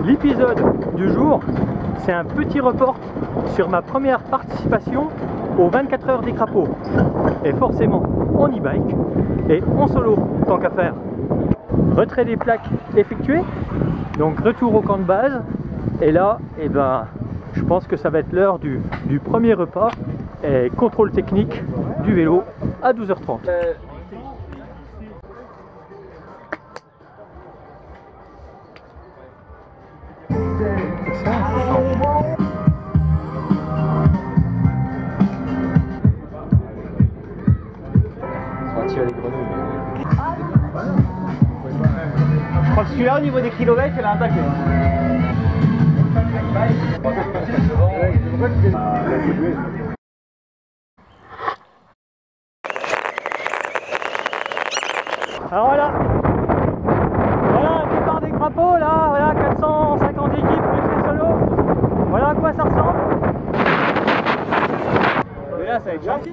L'épisode du jour, c'est un petit report sur ma première participation aux 24 heures des crapauds. Et forcément en e-bike et en solo, tant qu'à faire. Retrait des plaques effectué, donc retour au camp de base. Et là, eh ben, je pense que ça va être l'heure du premier repas et contrôle technique du vélo à 12h30. Je crois que celui-là, au niveau des kilomètres, il a un paquet. Alors voilà, un départ des crapauds là, voilà 450 équipes plus les solos. Voilà à quoi ça ressemble. Mais là, ça va être gentil.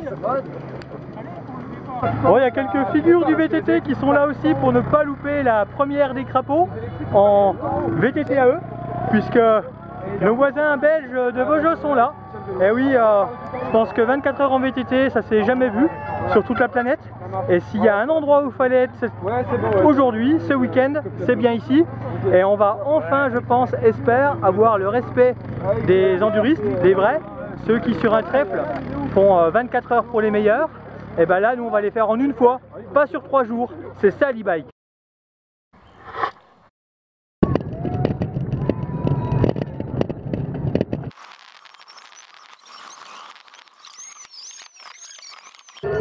Bon, il y a quelques figures du VTT qui sont là aussi pour ne pas louper la première des crapauds en VTT à eux, puisque nos voisins belges de Beaujeu sont là. Et oui, je pense que 24 heures en VTT, ça s'est jamais vu sur toute la planète. Et s'il y a un endroit où il fallait être aujourd'hui, ce week-end, c'est bien ici. Et on va enfin, je pense, espère, avoir le respect des enduristes, des vrais, ceux qui sur un trèfle font 24 heures pour les meilleurs. Et ben là, nous on va les faire en une fois, pas sur 3 jours. C'est ça l'e-bike.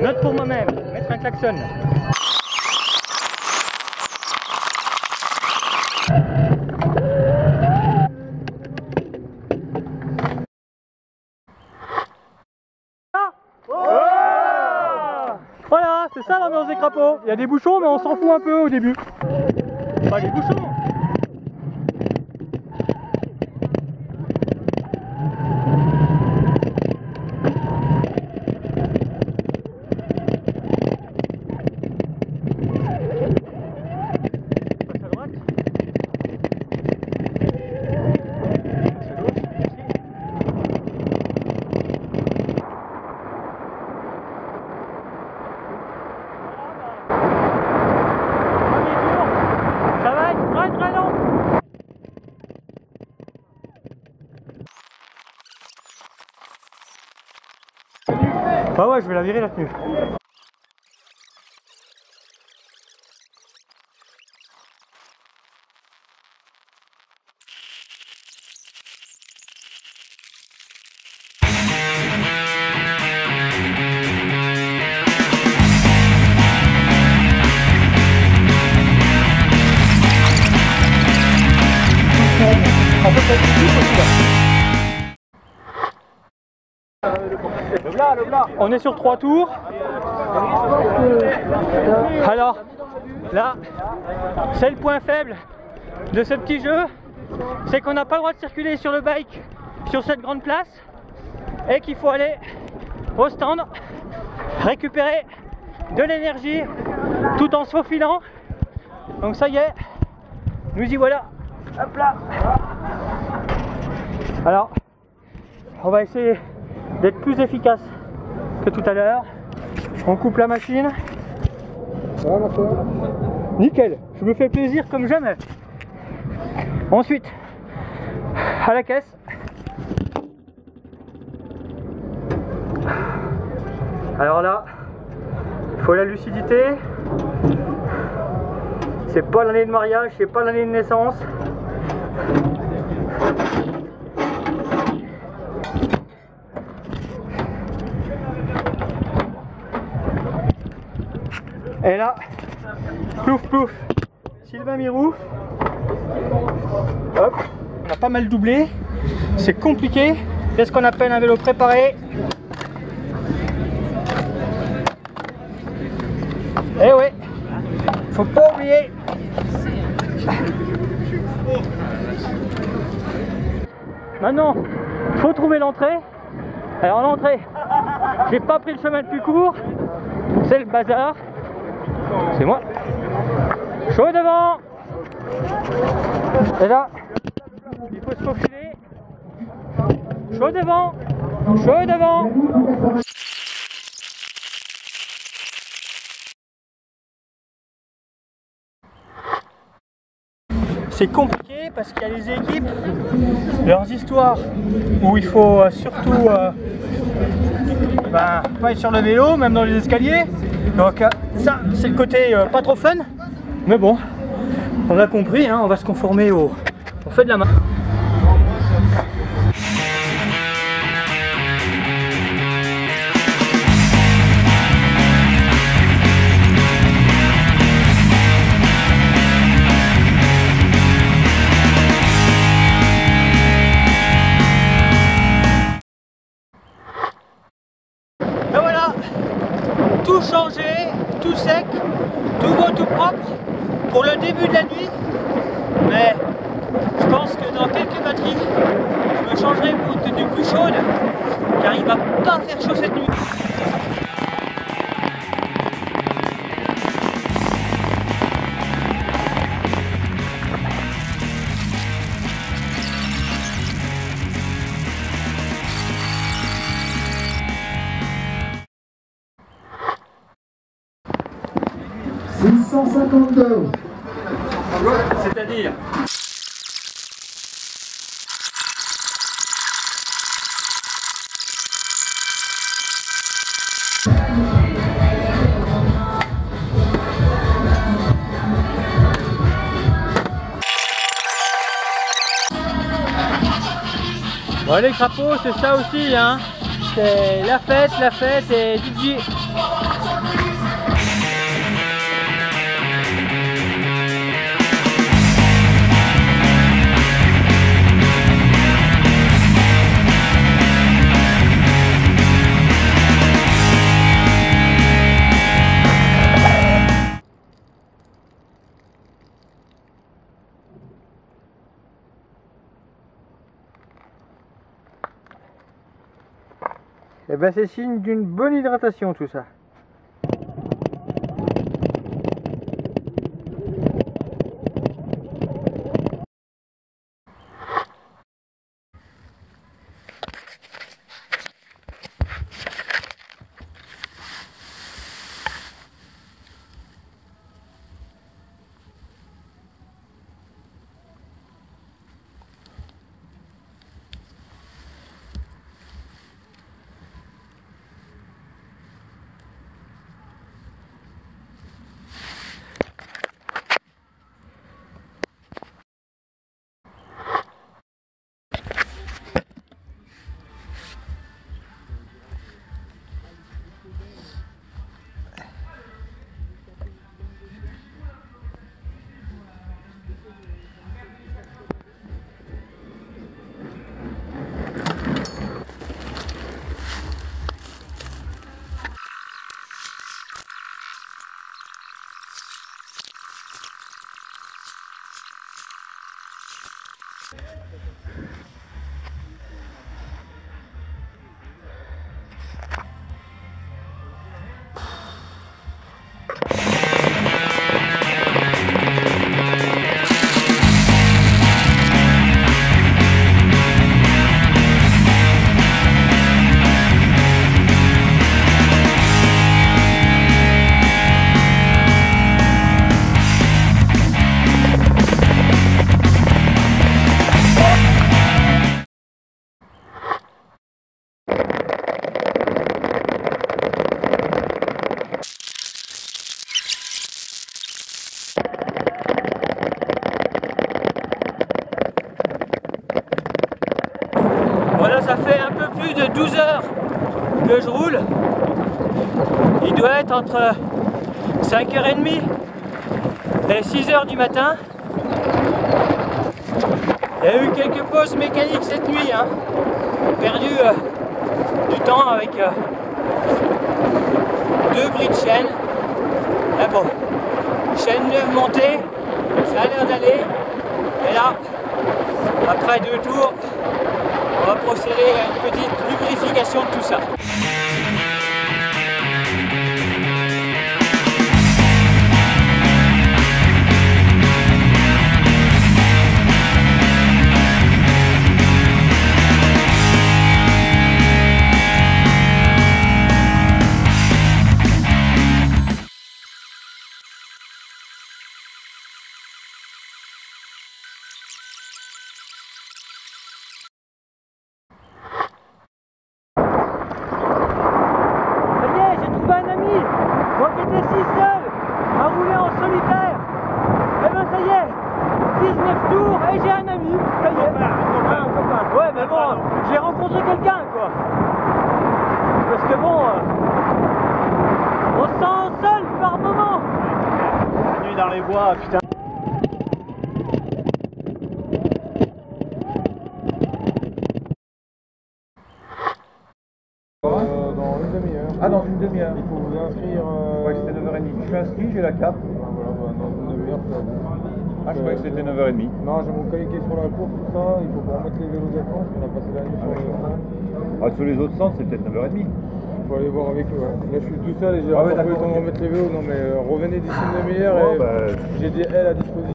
Note pour moi-même, mettre un klaxon. Voilà, c'est ça l'ambiance des crapauds. Il y a des bouchons, mais on s'en fout un peu au début. Pas des bouchons. Bah ouais, je vais la virer la tenue. On est sur 3 tours. Alors là, c'est le point faible de ce petit jeu, c'est qu'on n'a pas le droit de circuler sur le bike sur cette grande place et qu'il faut aller au stand récupérer de l'énergie tout en se faufilant. Donc ça y est, nous y voilà. Hop là. Alors, on va essayer d'être plus efficace que tout à l'heure. On coupe la machine. Nickel, je me fais plaisir comme jamais. Ensuite, à la caisse. Alors là, il faut la lucidité. C'est pas l'année de mariage, c'est pas l'année de naissance. Et là, plouf plouf, Sylvain Mirou. Hop, on a pas mal doublé. C'est compliqué. C'est ce qu'on appelle un vélo préparé. Eh ouais, faut pas oublier. Maintenant, il faut trouver l'entrée. Alors l'entrée, j'ai pas pris le chemin le plus court. C'est le bazar. C'est moi. Chaud devant. Et là, Il faut se faufiler. Chaud devant. Chaud devant. C'est compliqué parce qu'il y a les équipes, leurs histoires où il faut surtout pas être sur le vélo, même dans les escaliers. Donc ça, c'est le côté pas trop fun. Mais bon, on a compris, hein, on va se conformer au... On fait de la main. Et voilà, tout changé, tout sec, tout beau, tout propre pour le début de la nuit. Mais je pense que dans quelques batteries, je me changerai pour une tenue plus chaude, car il va pas faire chaud cette nuit. C'est-à-dire bon, les crapauds, c'est ça aussi, hein. C'est la fête et DJ. Et ben c'est signe d'une bonne hydratation tout ça. Voilà, ça fait un peu plus de 12 heures que je roule. Il doit être entre 5h30 et 6h du matin. Il y a eu quelques pauses mécaniques cette nuit, hein. Perdu du temps avec 2 bris de chaîne. Là bon, chaîne neuve montée, ça a l'air d'aller. Et là, après 2 tours, on va procéder à une petite lubrification de tout ça. terre. Et ben ça y est, 19 tours et j'ai un ami. Ça y est. Un copain. Ouais, mais bon, j'ai rencontré quelqu'un quoi. Parce que bon, on se sent seul par moment. La nuit dans les bois, putain. Dans une demi-heure. Ah, dans une demi-heure. Il faut vous inscrire. Ouais, c'était 9h30. Je suis inscrit, j'ai la carte. Voilà, dans une demi-heure, ça va. Ah, je croyais que c'était 9h30. Non, j'ai mon collègue qui est sur la course, tout ça. Il faut pas remettre les vélos d'avance, on a passé la nuit sur les stands. Ah, sur les autres centres, c'est peut-être 9h30. Il faut aller voir avec eux. Ouais. Là, je suis tout seul et j'ai pas eu le temps de remettre les vélos. Non, mais revenez d'ici une demi-heure et j'ai des ailes à disposition.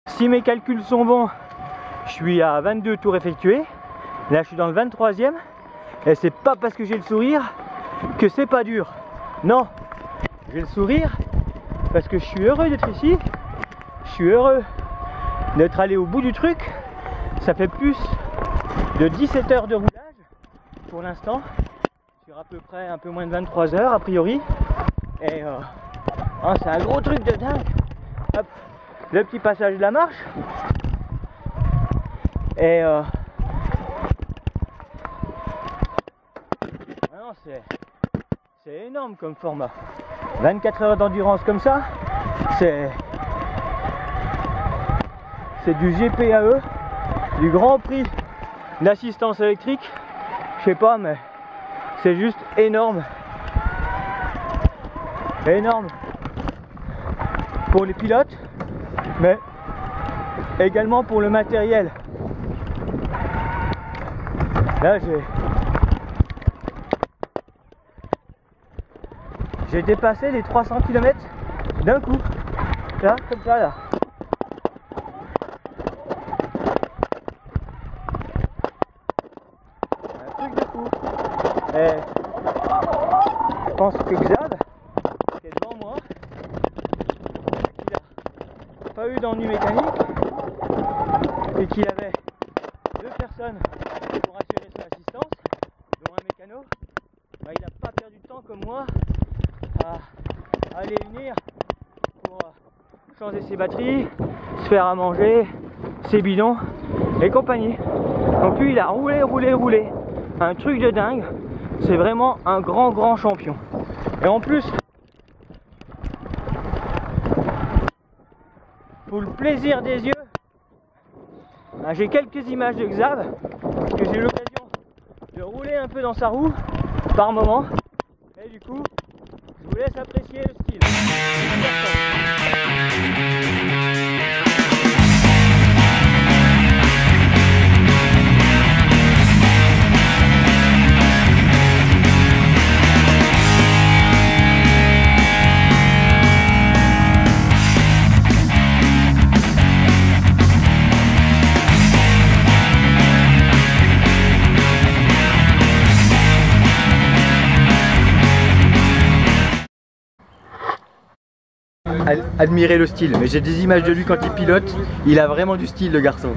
Si mes calculs sont bons, je suis à 22 tours effectués. Là je suis dans le 23e. Et c'est pas parce que j'ai le sourire que c'est pas dur. Non, j'ai le sourire parce que je suis heureux d'être ici. Je suis heureux d'être allé au bout du truc. Ça fait plus de 17 heures de roulage pour l'instant. Sur à peu près un peu moins de 23 heures a priori. Et oh, c'est un gros truc de dingue. Hop. Le petit passage de la marche et c'est énorme comme format. 24 heures d'endurance comme ça, c'est du GPAE, du Grand Prix d'assistance électrique. Je sais pas, mais c'est juste énorme, énorme pour les pilotes, mais également pour le matériel. Là j'ai dépassé les 300 km d'un coup, là, comme ça là. Un truc de fou. Et je pense que Xav, qui est devant moi, il n'a pas eu d'ennui mécanique et qu'il avait deux personnes pour assurer son assistance, dont un mécano, bah, il n'a pas perdu de temps comme moi à aller venir pour changer ses batteries, se faire à manger, ses bidons et compagnie. Donc lui il a roulé, un truc de dingue. C'est vraiment un grand champion. Et en plus, pour le plaisir des yeux, bah, j'ai quelques images de Xav, parce que j'ai eu l'occasion de rouler un peu dans sa roue par moment. Et du coup, je vous laisse apprécier le style. Admirez le style, mais j'ai des images de lui quand il pilote, il a vraiment du style le garçon.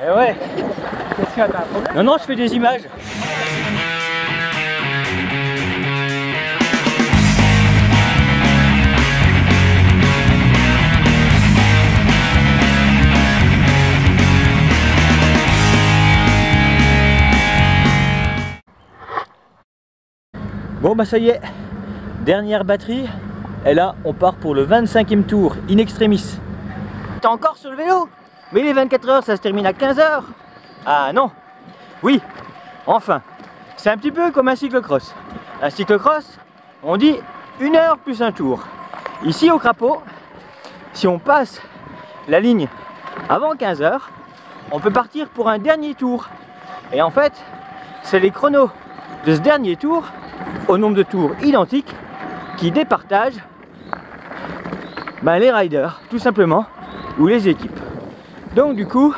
Et ouais. Qu'est-ce qu'il y a, t'as un problème ? Non, je fais des images. Bon bah ça y est, dernière batterie, et là on part pour le 25e tour, in extremis. T'es encore sur le vélo? Mais les 24 heures ça se termine à 15 heures. Ah non. Oui, enfin. C'est un petit peu comme un cyclocross. Un cyclocross, on dit 1 heure plus un tour. Ici au crapaud, si on passe la ligne avant 15 heures, on peut partir pour un dernier tour. Et en fait, c'est les chronos de ce dernier tour, au nombre de tours identiques, qui départagent les riders, tout simplement, ou les équipes. Donc du coup,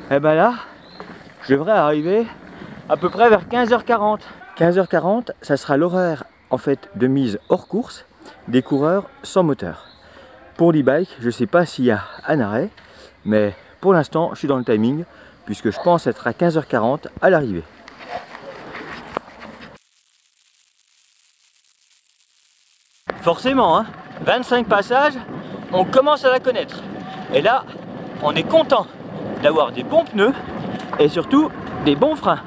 eh ben là, je devrais arriver à peu près vers 15h40. 15h40, ça sera l'horaire en fait de mise hors course des coureurs sans moteur. Pour l'e-bike, je ne sais pas s'il y a un arrêt, mais pour l'instant, je suis dans le timing, puisque je pense être à 15h40 à l'arrivée. Forcément, hein, 25 passages, on commence à la connaître. Et là, on est content d'avoir des bons pneus et surtout des bons freins.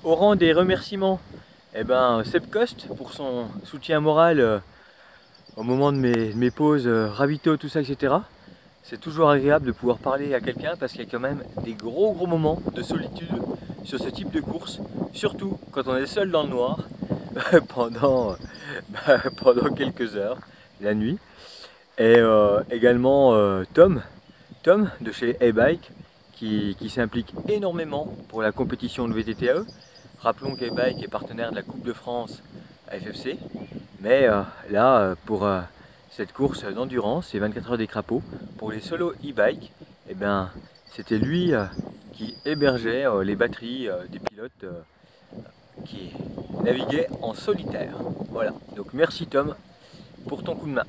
Au rang des remerciements, Seb Coste pour son soutien moral au moment de mes pauses, ravito, tout ça, etc. C'est toujours agréable de pouvoir parler à quelqu'un parce qu'il y a quand même des gros moments de solitude sur ce type de course, surtout quand on est seul dans le noir pendant quelques heures, la nuit. Et également Tom de chez e-bike qui s'implique énormément pour la compétition de VTTAE. Rappelons qu'e-bike est partenaire de la Coupe de France à FFC, mais là pour cette course d'endurance, ces 24 heures des crapauds, pour les solos e-bike, c'était lui qui hébergeait les batteries des pilotes qui naviguaient en solitaire. Voilà, donc merci Tom pour ton coup de main.